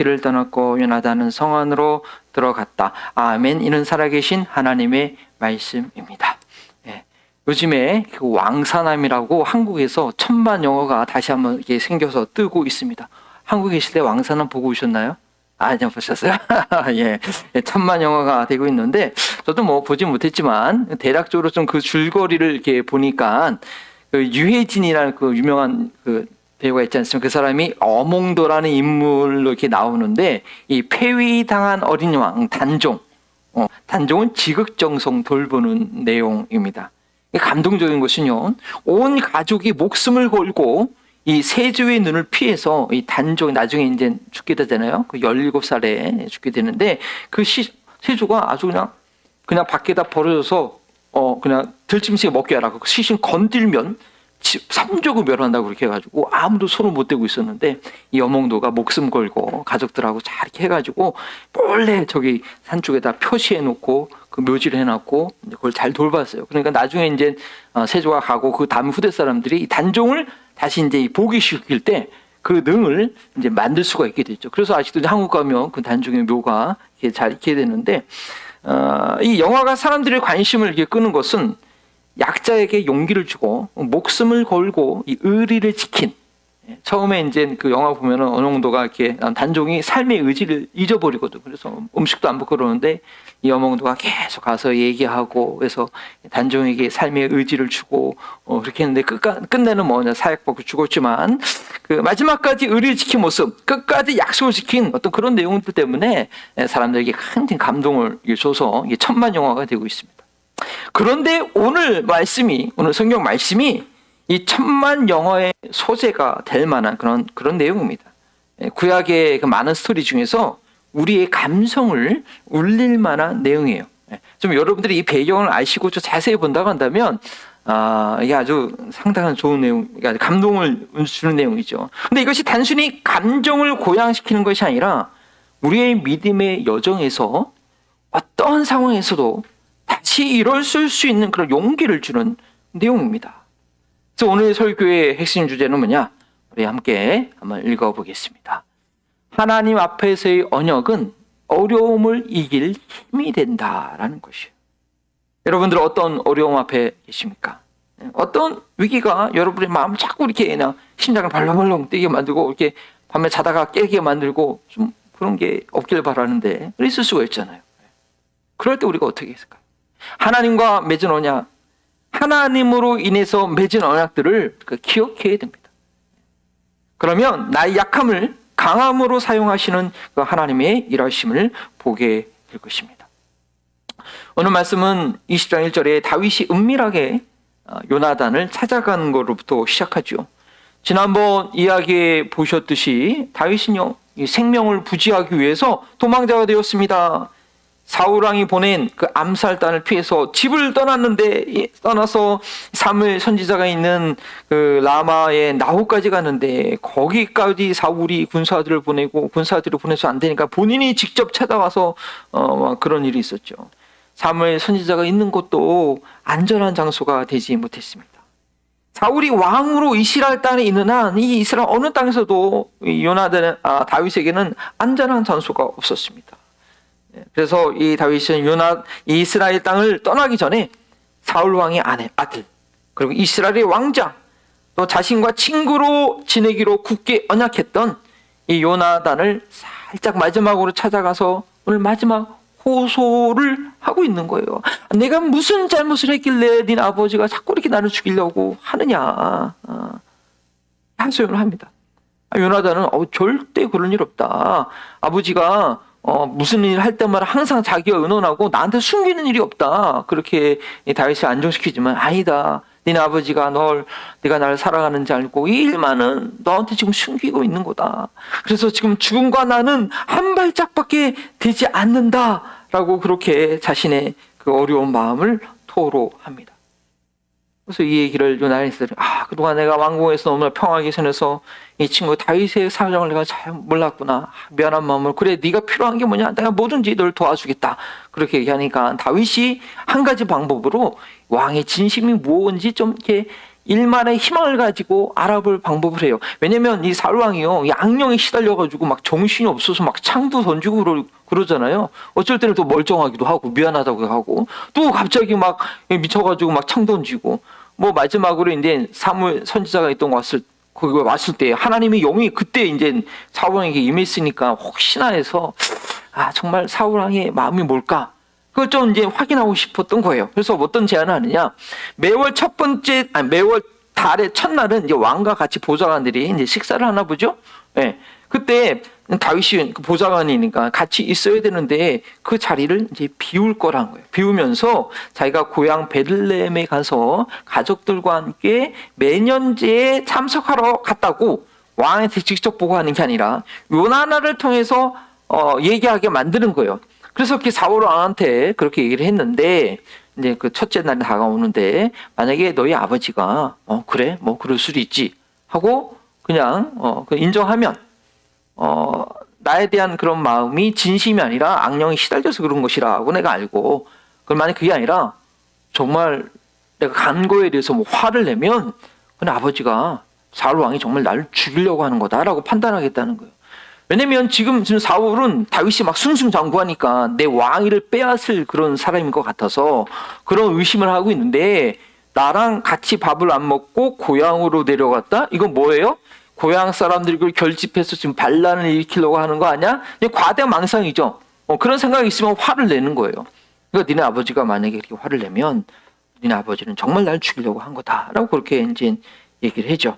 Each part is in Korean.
길을 떠났고 요나단은 성 안으로 들어갔다. 아멘. 이는 살아계신 하나님의 말씀입니다. 예. 요즘에 그 왕사남이라고 한국에서 천만 영어가 다시 한번 이렇게 생겨서 뜨고 있습니다. 한국에 계실 때 왕사남 보고 오셨나요? 아니요, 보셨어요? 예. 천만 영어가 되고 있는데, 저도 뭐 보진 못했지만, 대략적으로 좀 그 줄거리를 이렇게 보니까, 그 유해진이라는 그 유명한 그 배우가 있지 않습니까? 그 사람이 어몽도라는 인물로 이렇게 나오는데, 이 폐위당한 어린 왕, 단종. 단종은 지극정성 돌보는 내용입니다. 감동적인 것은요, 온 가족이 목숨을 걸고, 이 세조의 눈을 피해서 이 단종 나중에 이제 죽게 되잖아요. 그 17살에 죽게 되는데 그 세조가 아주 그냥 밖에다 버려져서 그냥 들짐승에 먹게 하라고 시신 건들면 삼족을 멸한다고 그렇게 해가지고 아무도 손을 못 대고 있었는데 이 여몽도가 목숨 걸고 가족들하고 잘 이렇게 해가지고 몰래 저기 산 쪽에다 표시해 놓고 그 묘지를 해놨고 그걸 잘 돌봤어요. 그러니까 나중에 이제 세조가 가고 그 다음 후대 사람들이 이 단종을 다시 이제 보기시킬 때 그 능을 이제 만들 수가 있게 됐죠. 그래서 아직도 한국 가면 그 단종의 묘가 이렇게 잘 있게 되는데, 이 영화가 사람들의 관심을 이렇게 끄는 것은 약자에게 용기를 주고 목숨을 걸고 이 의리를 지킨. 처음에 이제 그 영화 보면은 어느 정도가 이렇게 단종이 삶의 의지를 잊어버리거든. 그래서 음식도 안 먹고 그러는데 이 여몽도가 계속 가서 얘기하고 그래서 단종에게 삶의 의지를 주고 그렇게 했는데 끝내는 뭐냐 사약받고 죽었지만 그 마지막까지 의리를 지킨 모습, 끝까지 약속을 지킨 어떤 그런 내용들 때문에 사람들에게 큰 감동을 줘서 이게 천만 영화가 되고 있습니다. 그런데 오늘 성경 말씀이 이 천만 영화의 소재가 될 만한 그런 내용입니다. 구약의 그 많은 스토리 중에서 우리의 감성을 울릴 만한 내용이에요. 좀 여러분들이 이 배경을 아시고 좀 자세히 본다고 한다면, 이게 아주 상당한 좋은 내용, 감동을 주는 내용이죠. 근데 이것이 단순히 감정을 고양시키는 것이 아니라 우리의 믿음의 여정에서 어떤 상황에서도 다시 일어설 수 있는 그런 용기를 주는 내용입니다. 그래서 오늘 설교의 핵심 주제는 뭐냐? 우리 함께 한번 읽어보겠습니다. 하나님 앞에서의 언약은 어려움을 이길 힘이 된다라는 것이에요. 여러분들 어떤 어려움 앞에 계십니까? 어떤 위기가 여러분의 마음을 자꾸 이렇게 그냥 심장을 벌렁벌렁 뛰게 만들고 이렇게 밤에 자다가 깨게 만들고 좀 그런 게 없길 바라는데 있을 수가 있잖아요. 그럴 때 우리가 어떻게 했을까요? 하나님과 맺은 언약, 하나님으로 인해서 맺은 언약들을 기억해야 됩니다. 그러면 나의 약함을 강함으로 사용하시는 그 하나님의 일하심을 보게 될 것입니다. 오늘 말씀은 20장 1절에 다윗이 은밀하게 요나단을 찾아가는 것으로부터 시작하죠. 지난번 이야기에 보셨듯이 다윗은요, 이 생명을 부지하기 위해서 도망자가 되었습니다. 사울왕이 보낸 그 암살단을 피해서 집을 떠나서 사무엘 선지자가 있는 그 라마의 나호까지 갔는데 거기까지 사울이 군사들을 보내서 안 되니까 본인이 직접 찾아와서 그런 일이 있었죠. 사무엘 선지자가 있는 곳도 안전한 장소가 되지 못했습니다. 사울이 왕으로 이스라엘 땅에 있는 한 이 이스라엘 어느 땅에서도 다윗에게는 안전한 장소가 없었습니다. 그래서 이 다윗은 이스라엘 땅을 떠나기 전에 사울 왕의 아들, 그리고 이스라엘의 왕자, 또 자신과 친구로 지내기로 굳게 언약했던 이 요나단을 살짝 마지막으로 찾아가서 오늘 마지막 호소를 하고 있는 거예요. 내가 무슨 잘못을 했길래 네 아버지가 자꾸 이렇게 나를 죽이려고 하느냐, 하소연을 합니다. 요나단은 절대 그런 일 없다. 아버지가 무슨 일 할 때마다 항상 자기가 의논하고 나한테 숨기는 일이 없다. 그렇게 다윗을 안정시키지만 아니다. 니네 아버지가 네가 나를 사랑하는지 알고 이 일만은 너한테 지금 숨기고 있는 거다. 그래서 지금 죽음과 나는 한 발짝밖에 되지 않는다라고 그렇게 자신의 그 어려운 마음을 토로합니다. 그래서 이 얘기를 요나단이 그동안 내가 왕궁에서 너무나 평화하게 지내서 이 친구 다윗의 사정을 내가 잘 몰랐구나. 미안한 마음으로 그래 네가 필요한 게 뭐냐? 내가 뭐든지 널 도와주겠다. 그렇게 얘기하니까 다윗이 한 가지 방법으로 왕의 진심이 무엇인지 좀 이렇게 일만의 희망을 가지고 알아볼 방법을 해요. 왜냐면 이 사울 왕이요, 이 악령에 시달려가지고 막 정신이 없어서 막 창도 던지고 그러잖아요. 어쩔 때는 또 멀쩡하기도 하고 미안하다고 하고 또 갑자기 막 미쳐가지고 막 창 던지고 뭐 마지막으로 이제 사무엘 선지자가 있던 거 거기 왔을 때 하나님의 영이 그때 이제 사울 왕에게 임했으니까 혹시나 해서 정말 사울 왕의 마음이 뭘까? 그걸 좀 이제 확인하고 싶었던 거예요. 그래서 어떤 제안을 하느냐? 매월 매월 달의 첫날은 이제 왕과 같이 보좌관들이 이제 식사를 하나 보죠. 예. 그때 다윗이 그 보좌관이니까 같이 있어야 되는데 그 자리를 이제 비울 거란 거예요. 비우면서 자기가 고향 베들레헴에 가서 가족들과 함께 매년제에 참석하러 갔다고 왕한테 직접 보고하는 게 아니라 요나단을 통해서 얘기하게 만드는 거예요. 그래서 그 사울 왕한테 그렇게 얘기를 했는데 이제 그 첫째 날이 다가오는데 만약에 너희 아버지가 그래 뭐 그럴 수도 있지 하고 그냥 인정하면 나에 대한 그런 마음이 진심이 아니라 악령이 시달려서 그런 것이라고 내가 알고 그럼 만약 그게 아니라 정말 내가 간 거에 대해서 뭐 화를 내면 그냥 아버지가 사울 왕이 정말 나를 죽이려고 하는 거다라고 판단하겠다는 거예요. 왜냐면 지금 사울은 다윗이 막 승승장구하니까 내 왕위를 빼앗을 그런 사람인 것 같아서 그런 의심을 하고 있는데 나랑 같이 밥을 안 먹고 고향으로 내려갔다? 이건 뭐예요? 고향 사람들이 그걸 결집해서 지금 반란을 일으키려고 하는 거 아니야? 과대망상이죠. 그런 생각이 있으면 화를 내는 거예요. 그러니까 니네 아버지가 만약에 이렇게 화를 내면 니네 아버지는 정말 날 죽이려고 한 거다라고 그렇게 이제 얘기를 해죠.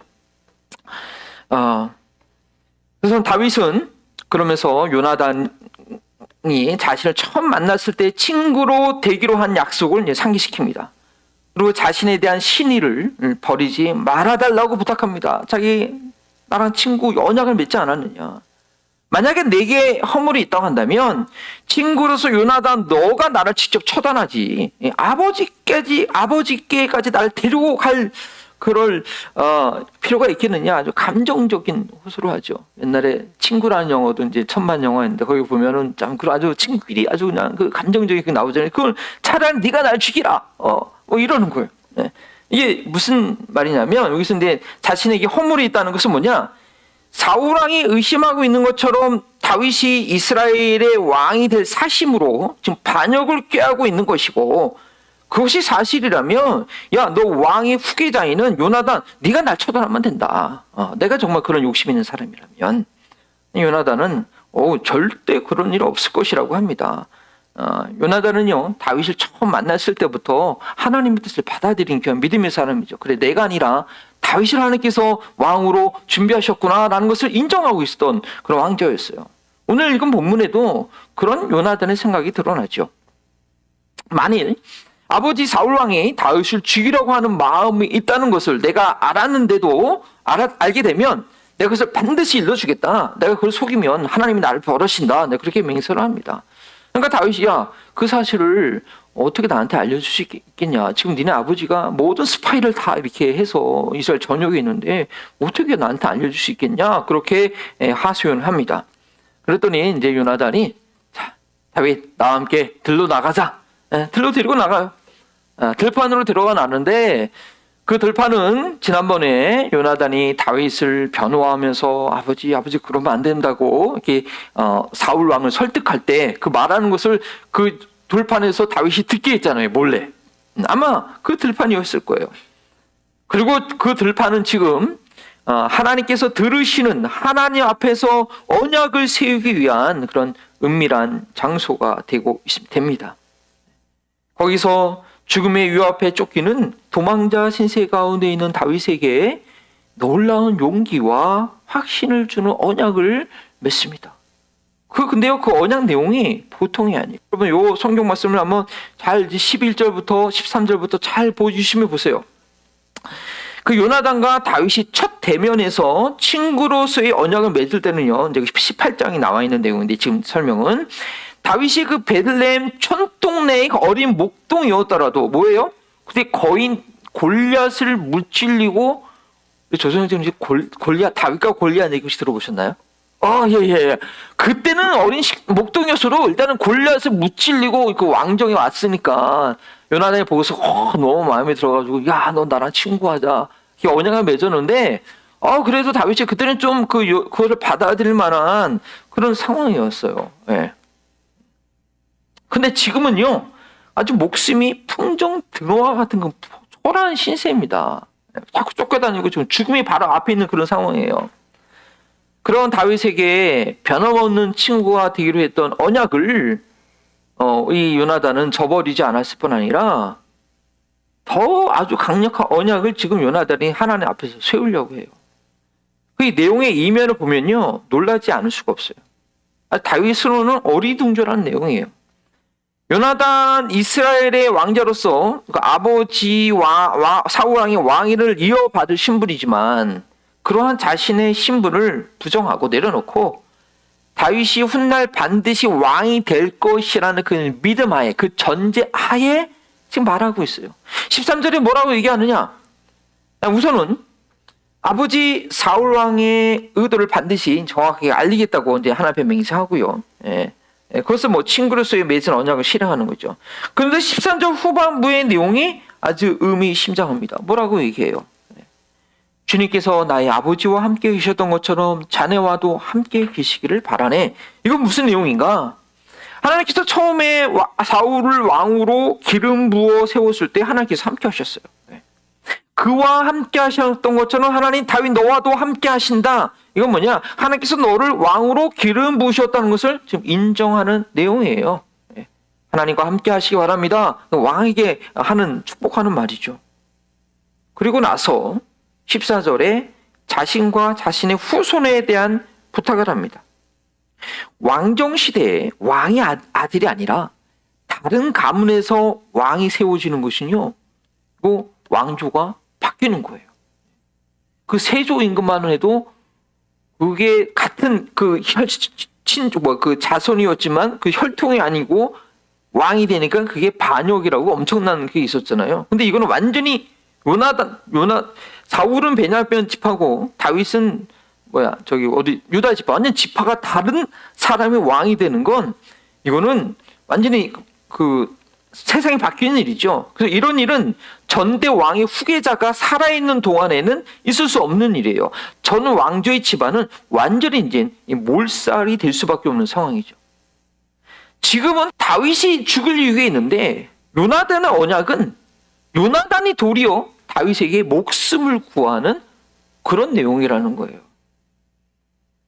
그래서 다윗은 그러면서 요나단이 자신을 처음 만났을 때 친구로 되기로 한 약속을 이제 상기시킵니다. 그리고 자신에 대한 신의를 버리지 말아달라고 부탁합니다. 자기 나랑 친구 언약을 맺지 않았느냐. 만약에 내게 허물이 있다고 한다면 친구로서 요나단 너가 나를 직접 처단하지 아버지께까지 나를 데리고 갈 그럴 필요가 있겠느냐. 아주 감정적인 호소를 하죠. 옛날에 친구라는 영어도 이제 천만 영화인데 거기 보면은 참 아주 친구끼리 아주 그냥 그 감정적인 게 나오잖아요. 그걸 차라리 네가 날 죽이라. 뭐 이러는 거예요. 네. 이게 무슨 말이냐면 여기서 이제 자신에게 허물이 있다는 것은 뭐냐? 사울 왕이 의심하고 있는 것처럼 다윗이 이스라엘의 왕이 될 사심으로 지금 반역을 꾀하고 있는 것이고 그것이 사실이라면 야, 너 왕의 후계자이는 요나단 네가 날 처단하면 된다. 내가 정말 그런 욕심 있는 사람이라면 요나단은 절대 그런 일 없을 것이라고 합니다. 요나단은요 다윗을 처음 만났을 때부터 하나님의 뜻을 받아들인 그런 믿음의 사람이죠. 그래 내가 아니라 다윗을 하나님께서 왕으로 준비하셨구나라는 것을 인정하고 있었던 그런 왕자였어요. 오늘 읽은 본문에도 그런 요나단의 생각이 드러나죠. 만일 아버지 사울 왕이 다윗을 죽이려고 하는 마음이 있다는 것을 내가 알았는데도 알게 되면 내가 그것을 반드시 일러주겠다. 내가 그걸 속이면 하나님이 나를 벌하신다. 내가 그렇게 맹세를 합니다. 그러니까 다윗이 그 사실을 어떻게 나한테 알려줄 수 있겠냐. 지금 니네 아버지가 모든 스파이를 다 이렇게 해서 이스라엘 전역에 있는데 어떻게 나한테 알려줄 수 있겠냐. 그렇게 하소연을 합니다. 그랬더니 이제 요나단이 자, 다윗 나와 함께 들로 나가자. 들로 데리고 나가요. 들판으로 들어가 나는데 그 들판은 지난번에 요나단이 다윗을 변호하면서 아버지 그러면 안 된다고 이렇게 사울 왕을 설득할 때 그 말하는 것을 그 들판에서 다윗이 듣게 했잖아요. 몰래. 아마 그 들판이었을 거예요. 그리고 그 들판은 지금 하나님께서 들으시는 하나님 앞에서 언약을 세우기 위한 그런 은밀한 장소가 됩니다. 거기서 죽음의 위협에 쫓기는 도망자 신세 가운데 있는 다윗에게 놀라운 용기와 확신을 주는 언약을 맺습니다. 근데요, 그 언약 내용이 보통이 아니에요. 여러분, 요 성경 말씀을 한번 잘 11절부터 13절부터 잘 보여주시면 보세요. 그 요나단과 다윗이 첫 대면에서 친구로서의 언약을 맺을 때는요, 이제 18장이 나와 있는 내용인데 지금 설명은 다윗이 그 베들레헴 촌동네의 어린 목동이었더라도 뭐예요? 그때 거인 골리앗을 무찔리고 조선생님 다윗과 골리앗 얘기 혹시 들어보셨나요? 예. 그때는 어린 목동이었어도 일단은 골리앗을 무찔리고 그 왕정이 왔으니까 요나단이 보고서 너무 마음에 들어가지고 야, 너 나랑 친구하자. 이게 언약을 맺었는데 그래도 다윗이 그때는 좀 그거를 받아들일 만한 그런 상황이었어요. 예. 근데 지금은요, 아주 목숨이 풍정 등어와 같은 건 초라한 신세입니다. 자꾸 쫓겨다니고 지금 죽음이 바로 앞에 있는 그런 상황이에요. 그런 다윗에게 변함없는 친구가 되기로 했던 언약을 이 요나단은 저버리지 않았을 뿐 아니라 더 아주 강력한 언약을 지금 요나단이 하나님 앞에서 세우려고 해요. 그 내용의 이면을 보면요, 놀라지 않을 수가 없어요. 다윗으로는 어리둥절한 내용이에요. 요나단 이스라엘의 왕자로서 그 아버지 사울 왕의 왕위를 이어받을 신분이지만 그러한 자신의 신분을 부정하고 내려놓고 다윗이 훗날 반드시 왕이 될 것이라는 그 믿음 하에, 그 전제 하에 지금 말하고 있어요. 13절에 뭐라고 얘기하느냐? 우선은 아버지 사울 왕의 의도를 반드시 정확하게 알리겠다고 이제 하나님 맹세하고요. 그것은 뭐 친구로서의 맺은 언약을 실행하는 거죠. 그런데 13절 후반부의 내용이 아주 의미심장합니다. 뭐라고 얘기해요? 주님께서 나의 아버지와 함께 계셨던 것처럼 자네와도 함께 계시기를 바라네. 이건 무슨 내용인가? 하나님께서 처음에 사울을 왕으로 기름 부어 세웠을 때 하나님께서 함께 하셨어요. 그와 함께 하셨던 것처럼 하나님 다윗 너와도 함께 하신다. 이건 뭐냐? 하나님께서 너를 왕으로 기름 부으셨다는 것을 지금 인정하는 내용이에요. 하나님과 함께 하시기 바랍니다. 왕에게 하는 축복하는 말이죠. 그리고 나서 14절에 자신과 자신의 후손에 대한 부탁을 합니다. 왕정시대에 왕이 아들이 아니라 다른 가문에서 왕이 세워지는 것은요, 왕조가 바뀌는 거예요. 그 세조 임금만 해도 그게 같은 그 자손이었지만 그 혈통이 아니고 왕이 되니까 그게 반역이라고 엄청난 게 있었잖아요. 근데 이거는 완전히 사울은 베냐민 지파고 다윗은 유다 지파, 완전 지파가 다른 사람이 왕이 되는 건 이거는 완전히 그 세상이 바뀌는 일이죠. 그래서 이런 일은 전대 왕의 후계자가 살아있는 동안에는 있을 수 없는 일이에요. 전 왕조의 집안은 완전히 이제 몰살이 될 수밖에 없는 상황이죠. 지금은 다윗이 죽을 이유가 있는데 요나단의 언약은 요나단이 도리어 다윗에게 목숨을 구하는 그런 내용이라는 거예요.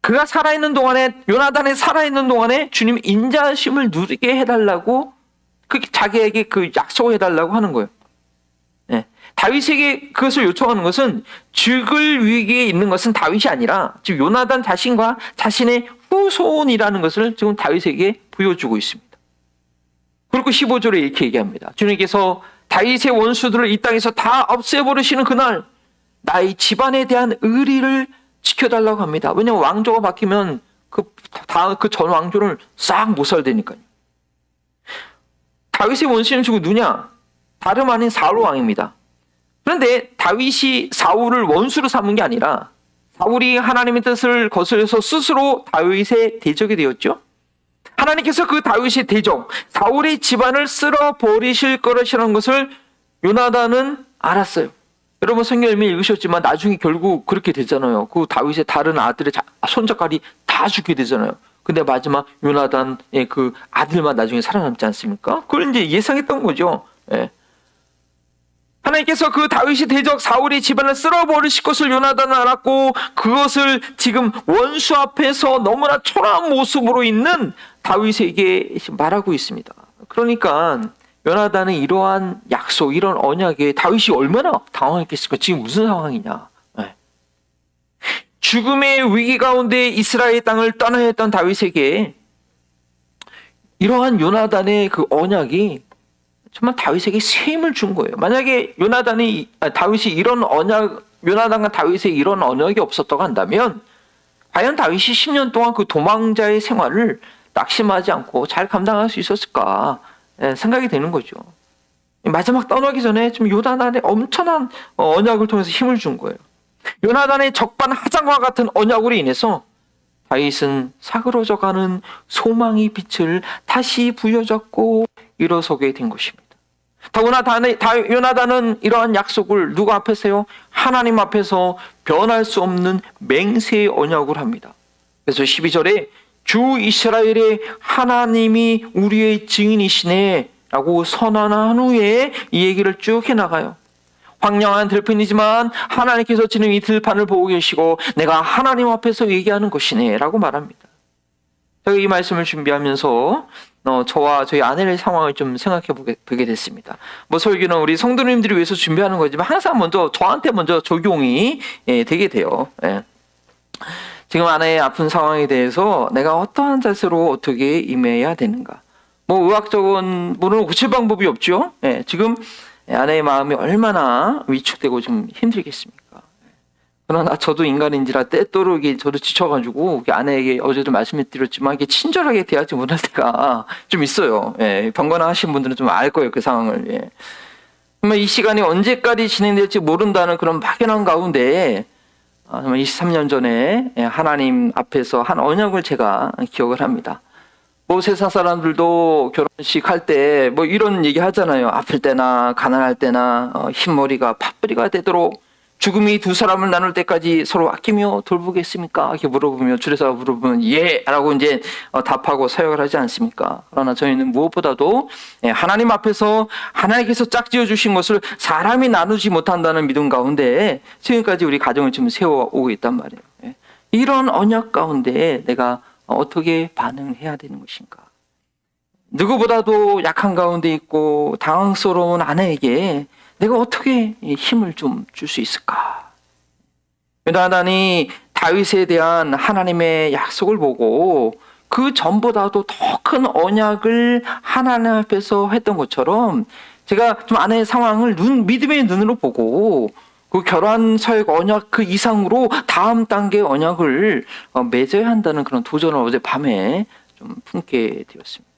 그가 살아있는 동안에, 요나단이 살아있는 동안에 주님 인자하심을 누리게 해달라고 자기에게 그 약속을 해달라고 하는 거예요. 다윗에게 그것을 요청하는 것은 죽을 위기에 있는 것은 다윗이 아니라 지금 요나단 자신과 자신의 후손이라는 것을 지금 다윗에게 보여주고 있습니다. 그리고 15절에 이렇게 얘기합니다. 주님께서 다윗의 원수들을 이 땅에서 다 없애버리시는 그날 나의 집안에 대한 의리를 지켜달라고 합니다. 왜냐하면 왕조가 바뀌면 그 전 왕조를 싹 못살되니까요. 다윗의 원수는 누구냐? 다름 아닌 사울 왕입니다. 그런데 다윗이 사울을 원수로 삼은 게 아니라 사울이 하나님의 뜻을 거스려서 스스로 다윗의 대적이 되었죠. 하나님께서 그 다윗의 대적, 사울의 집안을 쓸어버리실 것이라는 것을 요나단은 알았어요. 여러분 성경 이미 읽으셨지만 나중에 결국 그렇게 되잖아요. 그 다윗의 다른 아들의 손자까지 다 죽게 되잖아요. 근데 마지막 요나단의 그 아들만 나중에 살아남지 않습니까? 그걸 이제 예상했던 거죠. 하나님께서 그 다윗의 대적 사울의 집안을 쓸어버리실 것을 요나단은 알았고 그것을 지금 원수 앞에서 너무나 초라한 모습으로 있는 다윗에게 말하고 있습니다. 그러니까 요나단은 이러한 약속, 이런 언약에 다윗이 얼마나 당황했겠을까? 지금 무슨 상황이냐? 죽음의 위기 가운데 이스라엘 땅을 떠나야 했던 다윗에게 이러한 요나단의 그 언약이 정말 다윗에게 새 힘을 준 거예요. 만약에 다윗이 이런 언약, 요나단과 다윗의 이런 언약이 없었다고 한다면 과연 다윗이 10년 동안 그 도망자의 생활을 낙심하지 않고 잘 감당할 수 있었을까 생각이 되는 거죠. 마지막 떠나기 전에 좀 요나단의 엄청난 언약을 통해서 힘을 준 거예요. 요나단의 적반 하장과 같은 언약으로 인해서 다윗은 사그러져가는 소망의 빛을 다시 부여잡고 일어서게 된 것입니다. 더구나 요나단은 이러한 약속을 누구 앞에서요? 하나님 앞에서 변할 수 없는 맹세의 언약을 합니다. 그래서 12절에 주 이스라엘의 하나님이 우리의 증인이시네 라고 선언한 후에 이 얘기를 쭉 해나가요. 황량한 들판이지만 하나님께서 지금 이 들판을 보고 계시고 내가 하나님 앞에서 얘기하는 것이네 라고 말합니다. 제가 이 말씀을 준비하면서 저와 저희 아내의 상황을 좀 생각해 보게 됐습니다. 설교는 우리 성도님들이 위해서 준비하는 거지만 항상 먼저 저한테 먼저 적용이 되게 돼요. 지금 아내의 아픈 상황에 대해서 내가 어떠한 자세로 어떻게 임해야 되는가. 의학적인 물론 고칠 방법이 없죠. 지금 아내의 마음이 얼마나 위축되고 좀 힘들겠습니까? 그러나 저도 인간인지라 때때로 저도 지쳐가지고 아내에게 어제도 말씀드렸지만 이게 친절하게 대하지 못할 때가 좀 있어요. 병거나 하신 분들은 좀 알 거예요, 그 상황을. 정말 이 시간이 언제까지 진행될지 모른다는 그런 막연한 가운데 정말 23년 전에 하나님 앞에서 한 언약을 제가 기억을 합니다. 세상 사람들도 결혼식 할 때 이런 얘기 하잖아요. 아플 때나 가난할 때나 흰머리가 팥뿌리가 되도록 죽음이 두 사람을 나눌 때까지 서로 아끼며 돌보겠습니까? 이렇게 물어보면 줄에서 물어보면 예! 라고 이제 답하고 사역을 하지 않습니까? 그러나 저희는 무엇보다도 하나님 앞에서 하나님께서 짝지어 주신 것을 사람이 나누지 못한다는 믿음 가운데 지금까지 우리 가정을 좀 세워오고 있단 말이에요. 이런 언약 가운데 내가 어떻게 반응을 해야 되는 것인가? 누구보다도 약한 가운데 있고 당황스러운 아내에게 내가 어떻게 힘을 좀 줄 수 있을까? 요나단이 다윗에 대한 하나님의 약속을 보고 그 전보다도 더 큰 언약을 하나님 앞에서 했던 것처럼 제가 좀 아내의 상황을 믿음의 눈으로 보고 그 결혼 사역 언약 그 이상으로 다음 단계 언약을 맺어야 한다는 그런 도전을 어제 밤에 좀 품게 되었습니다.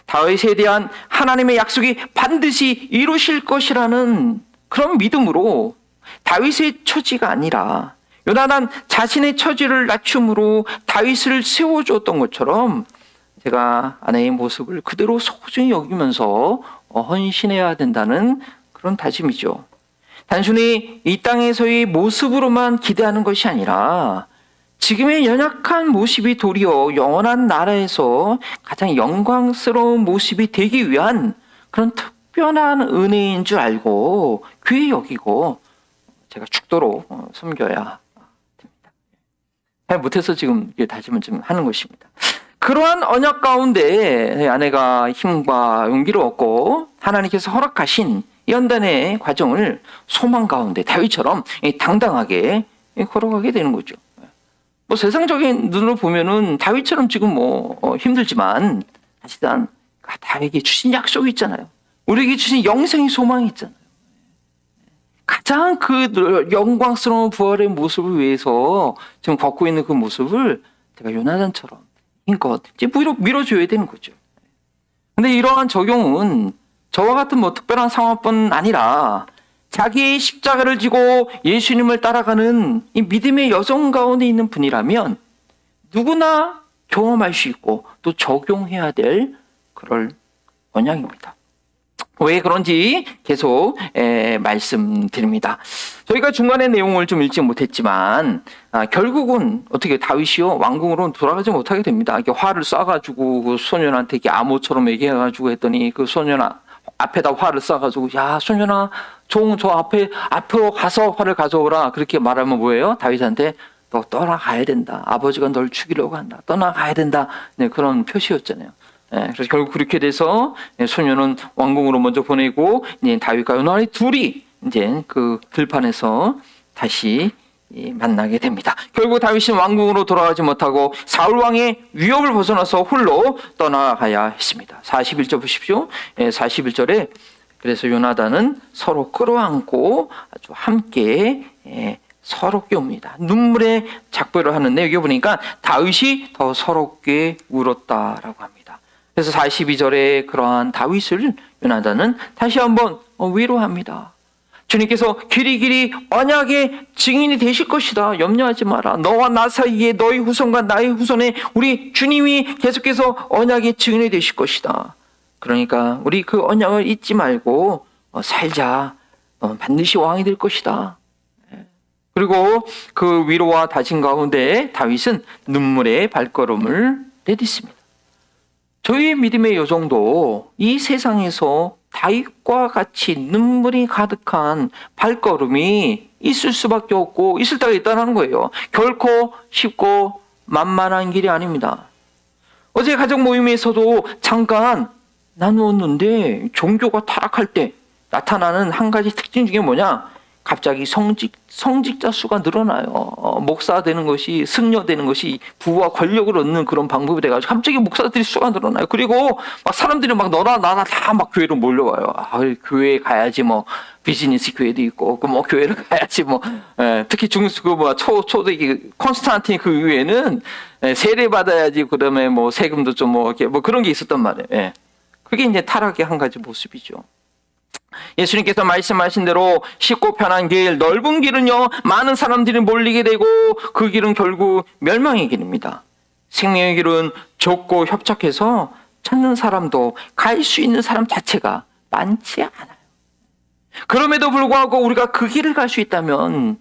다윗에 대한 하나님의 약속이 반드시 이루실 것이라는 그런 믿음으로 다윗의 처지가 아니라 요나단 자신의 처지를 낮춤으로 다윗을 세워주었던 것처럼 제가 아내의 모습을 그대로 소중히 여기면서 헌신해야 된다는 그런 다짐이죠. 단순히 이 땅에서의 모습으로만 기대하는 것이 아니라 지금의 연약한 모습이 도리어 영원한 나라에서 가장 영광스러운 모습이 되기 위한 그런 특별한 은혜인 줄 알고 귀히 여기고 제가 죽도록 섬겨야 됩니다. 잘 못해서 지금 다짐을 좀 하는 것입니다. 그러한 언약 가운데 아내가 힘과 용기를 얻고 하나님께서 허락하신 연단의 과정을 소망 가운데 다윗처럼 당당하게 걸어가게 되는 거죠. 세상적인 눈으로 보면은 다윗처럼 지금 힘들지만 사실은 다윗에게 주신 약속이 있잖아요. 우리에게 주신 영생의 소망이 있잖아요. 가장 그 영광스러운 부활의 모습을 위해서 지금 걷고 있는 그 모습을 제가 요나단처럼 힘껏 이제 밀어줘야 되는 거죠. 근데 이러한 적용은 저와 같은 특별한 상황뿐 아니라 자기의 십자가를 지고 예수님을 따라가는 이 믿음의 여정 가운데 있는 분이라면 누구나 경험할 수 있고 또 적용해야 될 그럴 언약입니다. 왜 그런지 계속 말씀드립니다. 저희가 중간에 내용을 좀 읽지 못했지만 결국은 어떻게 다윗이요 왕궁으로 돌아가지 못하게 됩니다. 이렇게 화를 쏴가지고 그 소년한테 이렇게 암호처럼 얘기해가지고 했더니 그 소년 앞에다 화를 쏴가지고 야 소년아 종 저 앞으로 가서 화를 가져오라 그렇게 말하면 뭐예요? 다윗한테 너 떠나가야 된다. 아버지가 널 죽이려고 한다. 떠나가야 된다. 네, 그런 표시였잖아요. 그래서 결국 그렇게 돼서 소년은 왕궁으로 먼저 보내고 이제 다윗과 요나단이 둘이 이제 그 들판에서 다시 만나게 됩니다. 결국 다윗은 왕궁으로 돌아가지 못하고 사울 왕의 위협을 벗어나서 홀로 떠나가야 했습니다. 41절 보십시오. 41절에 그래서 요나단은 서로 끌어안고 아주 함께 서럽게 웁니다. 눈물의 작별을 하는데 여기 보니까 다윗이 더 서럽게 울었다라고 합니다. 그래서 42절에 그러한 다윗을 요나단은 다시 한번 위로합니다. 주님께서 길이 언약의 증인이 되실 것이다. 염려하지 마라. 너와 나 사이에 너희 후손과 나의 후손에 우리 주님이 계속해서 언약의 증인이 되실 것이다. 그러니까 우리 그 언약을 잊지 말고 살자. 반드시 왕이 될 것이다. 그리고 그 위로와 다짐 가운데 다윗은 눈물의 발걸음을 내딛습니다. 저희의 믿음의 여정도 이 세상에서 다윗과 같이 눈물이 가득한 발걸음이 있을 수밖에 없고 있을 때가 있다는 거예요. 결코 쉽고 만만한 길이 아닙니다. 어제 가족 모임에서도 잠깐 나누었는데 종교가 타락할 때 나타나는 한 가지 특징 중에 뭐냐? 갑자기 성직자 수가 늘어나요. 목사 되는 것이, 승려되는 것이 부와 권력을 얻는 그런 방법이 돼가지고 갑자기 목사들이 수가 늘어나요. 그리고 막 사람들이 막 너나 나나 다 막 교회로 몰려와요. 교회에 가야지 뭐 비즈니스 교회도 있고, 그 뭐 교회를 가야지 뭐, 특히 초대기 콘스탄틴 그 이후에는 세례 받아야지 그다음에 뭐 세금도 좀 뭐 그런 게 있었단 말이에요. 그게 이제 타락의 한 가지 모습이죠. 예수님께서 말씀하신 대로 쉽고 편한 길, 넓은 길은요, 많은 사람들이 몰리게 되고 그 길은 결국 멸망의 길입니다. 생명의 길은 좁고 협착해서 찾는 사람도 갈 수 있는 사람 자체가 많지 않아요. 그럼에도 불구하고 우리가 그 길을 갈 수 있다면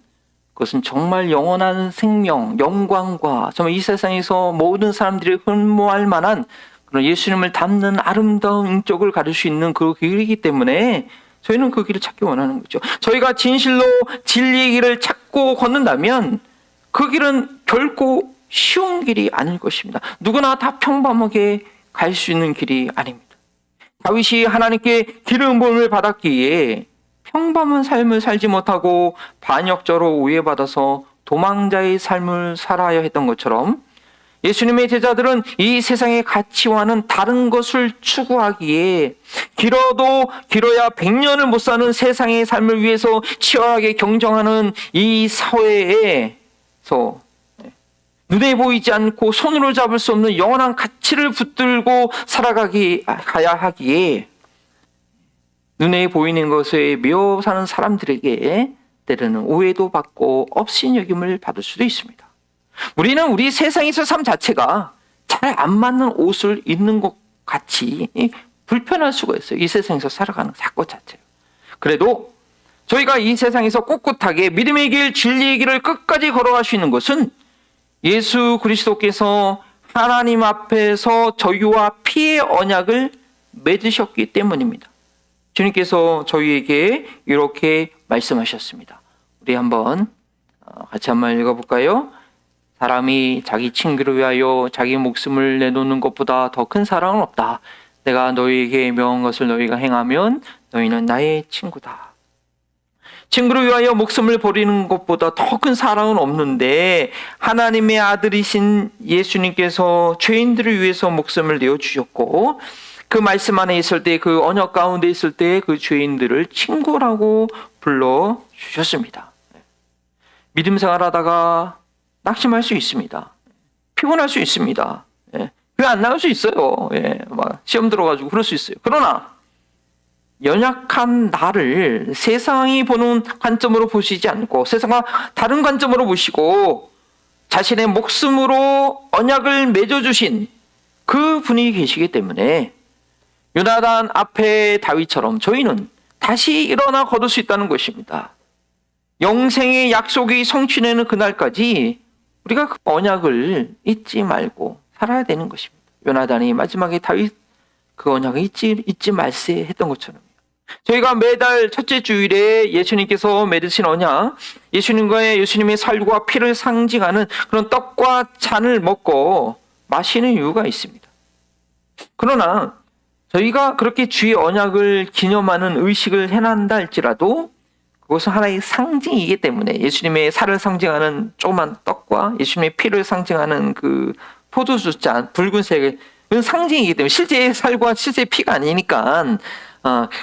그것은 정말 영원한 생명, 영광과 정말 이 세상에서 모든 사람들이 흠모할 만한 그런 예수님을 닮는 아름다운 인격을 가질 수 있는 그 길이기 때문에 저희는 그 길을 찾기 원하는 거죠. 저희가 진실로 진리의 길을 찾고 걷는다면 그 길은 결코 쉬운 길이 아닐 것입니다. 누구나 다 평범하게 갈 수 있는 길이 아닙니다. 다윗이 하나님께 기름 부음을 받았기에 평범한 삶을 살지 못하고 반역자로 오해받아서 도망자의 삶을 살아야 했던 것처럼 예수님의 제자들은 이 세상의 가치와는 다른 것을 추구하기에 길어야 100년을 못 사는 세상의 삶을 위해서 치열하게 경쟁하는 이 사회에서 눈에 보이지 않고 손으로 잡을 수 없는 영원한 가치를 붙들고 가야 하기에 눈에 보이는 것에 매여 사는 사람들에게 때로는 오해도 받고 업신여김을 받을 수도 있습니다. 우리는 우리 세상에서 삶 자체가 잘 안 맞는 옷을 입는 것 같이 불편할 수가 있어요. 이 세상에서 살아가는 사건 자체요. 그래도 저희가 이 세상에서 꿋꿋하게 믿음의 길, 진리의 길을 끝까지 걸어갈 수 있는 것은 예수 그리스도께서 하나님 앞에서 저희와 피의 언약을 맺으셨기 때문입니다. 주님께서 저희에게 이렇게 말씀하셨습니다. 우리 같이 한번 읽어볼까요? 사람이 자기 친구를 위하여 자기 목숨을 내놓는 것보다 더 큰 사랑은 없다. 내가 너희에게 명한 것을 너희가 행하면 너희는 나의 친구다. 친구를 위하여 목숨을 버리는 것보다 더 큰 사랑은 없는데 하나님의 아들이신 예수님께서 죄인들을 위해서 목숨을 내어주셨고 그 말씀 안에 있을 때, 그 언약 가운데 있을 때 그 죄인들을 친구라고 불러주셨습니다. 믿음 생활하다가 낙심할 수 있습니다. 피곤할 수 있습니다. 교회 안 나올 수 있어요. 막 시험 들어가지고 그럴 수 있어요. 그러나 연약한 나를 세상이 보는 관점으로 보시지 않고 세상과 다른 관점으로 보시고 자신의 목숨으로 언약을 맺어주신 그 분이 계시기 때문에 요나단 앞에 다윗처럼 저희는 다시 일어나 거둘 수 있다는 것입니다. 영생의 약속이 성취되는 그날까지 우리가 그 언약을 잊지 말고 살아야 되는 것입니다. 요나단이 마지막에 다윗 그 언약을 잊지 말세 했던 것처럼 저희가 매달 첫째 주일에 예수님께서 맺으신 언약, 예수님의 살과 피를 상징하는 그런 떡과 잔을 먹고 마시는 이유가 있습니다. 그러나 저희가 그렇게 주의 언약을 기념하는 의식을 해난다 할지라도 그것은 하나의 상징이기 때문에 예수님의 살을 상징하는 조그만 떡과 예수님의 피를 상징하는 그 포도주 잔, 붉은색의 상징이기 때문에 실제 살과 실제 피가 아니니까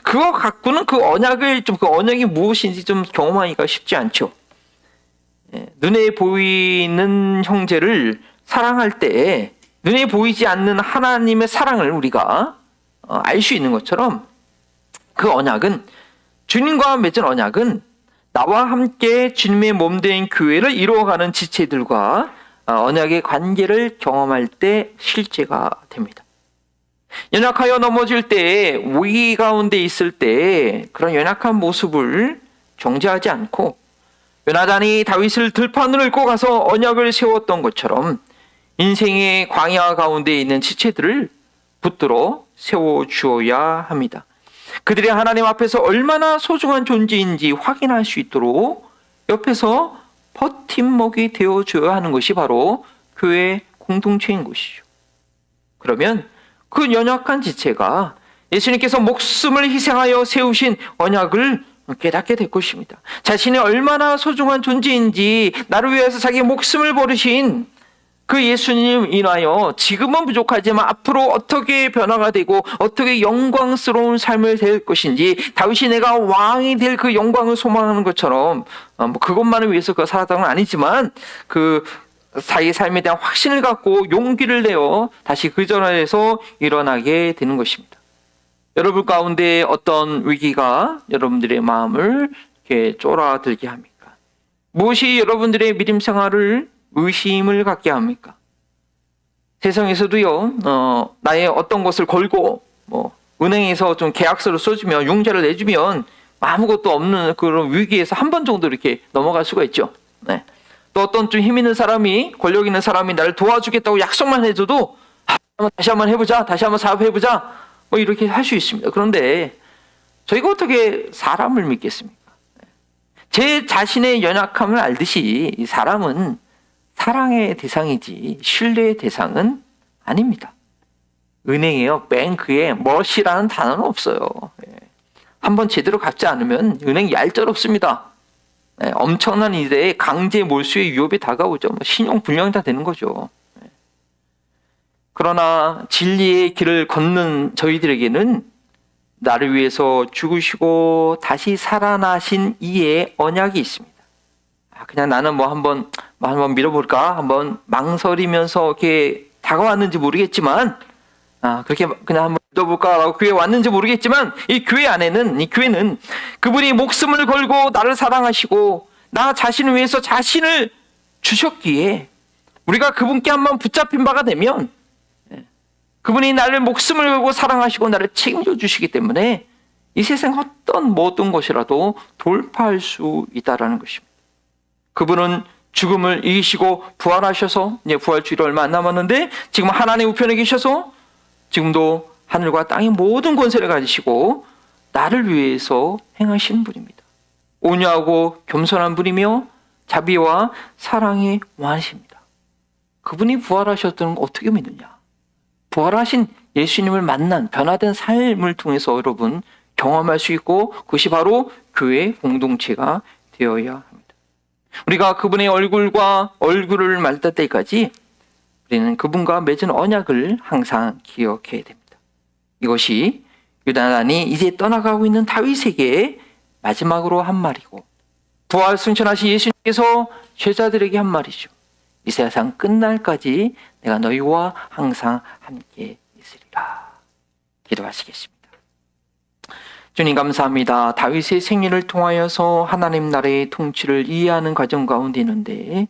그거 갖고는 그 언약이 무엇인지 좀 경험하기가 쉽지 않죠. 눈에 보이는 형제를 사랑할 때 눈에 보이지 않는 하나님의 사랑을 우리가 알 수 있는 것처럼 그 언약은 주님과 맺은 언약은 나와 함께 주님의 몸된 교회를 이루어가는 지체들과 언약의 관계를 경험할 때 실제가 됩니다. 연약하여 넘어질 때, 위기 가운데 있을 때 그런 연약한 모습을 정죄하지 않고 요나단이 다윗을 들판으로 끌고 가서 언약을 세웠던 것처럼 인생의 광야 가운데 있는 지체들을 붙들어 세워주어야 합니다. 그들이 하나님 앞에서 얼마나 소중한 존재인지 확인할 수 있도록 옆에서 버팀목이 되어줘야 하는 것이 바로 교회 공동체인 것이죠. 그러면 그 연약한 지체가 예수님께서 목숨을 희생하여 세우신 언약을 깨닫게 될 것입니다. 자신이 얼마나 소중한 존재인지, 나를 위해서 자기 목숨을 버리신 그 예수님 인하여 지금은 부족하지만 앞으로 어떻게 변화가 되고 어떻게 영광스러운 삶을 살 것인지, 다윗이 내가 왕이 될 그 영광을 소망하는 것처럼 그것만을 위해서 그 살았던 건 아니지만 그 자기 삶에 대한 확신을 갖고 용기를 내어 다시 그 자리에서 일어나게 되는 것입니다. 여러분 가운데 어떤 위기가 여러분들의 마음을 이렇게 쫄아들게 합니까? 무엇이 여러분들의 믿음 생활을 의심을 갖게 합니까? 세상에서도요, 나의 어떤 것을 걸고 은행에서 좀 계약서를 써주면, 융자를 내주면 아무것도 없는 그런 위기에서 한 번 정도 이렇게 넘어갈 수가 있죠. 네. 또 어떤 좀 힘 있는 사람이, 권력 있는 사람이 나를 도와주겠다고 약속만 해줘도 다시 한번 해보자, 다시 한번 사업해보자, 이렇게 할 수 있습니다. 그런데 저희가 어떻게 사람을 믿겠습니까? 제 자신의 연약함을 알듯이 이 사람은 사랑의 대상이지 신뢰의 대상은 아닙니다. 은행에요, 뱅크에 멋이라는 단어는 없어요. 한번 제대로 갚지 않으면 은행 얄짤없습니다. 엄청난 일에 강제 몰수의 위협이 다가오죠. 신용 불량자 되는 거죠. 그러나 진리의 길을 걷는 저희들에게는 나를 위해서 죽으시고 다시 살아나신 이의 언약이 있습니다. 그냥 나는 한번 믿어볼까? 한번 망설이면서 이렇게 다가왔는지 모르겠지만, 그렇게 그냥 한번 믿어볼까라고 교회에 왔는지 모르겠지만, 이 교회는 그분이 목숨을 걸고 나를 사랑하시고 나 자신을 위해서 자신을 주셨기에 우리가 그분께 한번 붙잡힌 바가 되면 그분이 나를 목숨을 걸고 사랑하시고 나를 책임져 주시기 때문에 이 세상 어떤 모든 것이라도 돌파할 수 있다라는 것입니다. 그분은 죽음을 이기시고 부활하셔서, 이제 부활주일이 얼마 안 남았는데 지금 하나님 우편에 계셔서 지금도 하늘과 땅의 모든 권세를 가지시고 나를 위해서 행하신 분입니다. 온유하고 겸손한 분이며 자비와 사랑이 많으십니다. 그분이 부활하셨다는 걸 어떻게 믿느냐? 부활하신 예수님을 만난 변화된 삶을 통해서 여러분 경험할 수 있고, 그것이 바로 교회 공동체가 되어야 합니다. 우리가 그분의 얼굴과 얼굴을 만날 때까지 우리는 그분과 맺은 언약을 항상 기억해야 됩니다. 이것이 요나단이 이제 떠나가고 있는 다윗에게 마지막으로 한 말이고, 부활 승천하신 예수님께서 제자들에게 한 말이죠. 이 세상 끝날까지 내가 너희와 항상 함께 있으리라. 기도하시겠습니다. 주님 감사합니다. 다윗의 생애를 통하여서 하나님 나라의 통치를 이해하는 과정 가운데 있는데,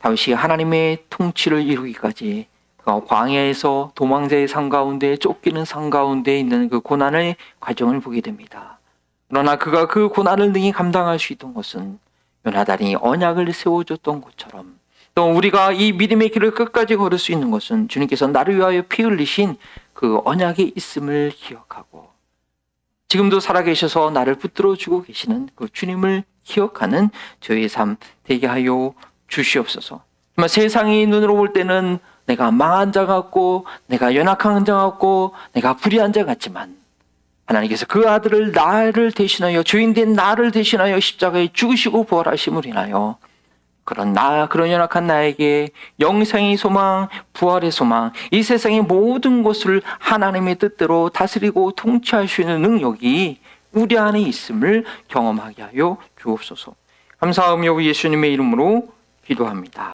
다윗이 하나님의 통치를 이루기까지 광야에서 도망자의 상 가운데, 쫓기는 상 가운데 있는 그 고난의 과정을 보게 됩니다. 그러나 그가 그 고난을 능히 감당할 수 있던 것은 요나단이 언약을 세워줬던 것처럼, 또 우리가 이 믿음의 길을 끝까지 걸을 수 있는 것은 주님께서 나를 위하여 피 흘리신 그 언약이 있음을 기억하고, 지금도 살아계셔서 나를 붙들어주고 계시는 그 주님을 기억하는 저희의 삶 되게 하여 주시옵소서. 정말 세상이 눈으로 볼 때는 내가 망한 자 같고, 내가 연약한 자 같고, 내가 불의한 자 같지만, 하나님께서 그 아들을 나를 대신하여, 죄인된 나를 대신하여 십자가에 죽으시고 부활하심을 인하여 그런 연약한 나에게 영생의 소망, 부활의 소망, 이 세상의 모든 것을 하나님의 뜻대로 다스리고 통치할 수 있는 능력이 우리 안에 있음을 경험하게 하여 주옵소서. 감사하며 예수님의 이름으로 기도합니다.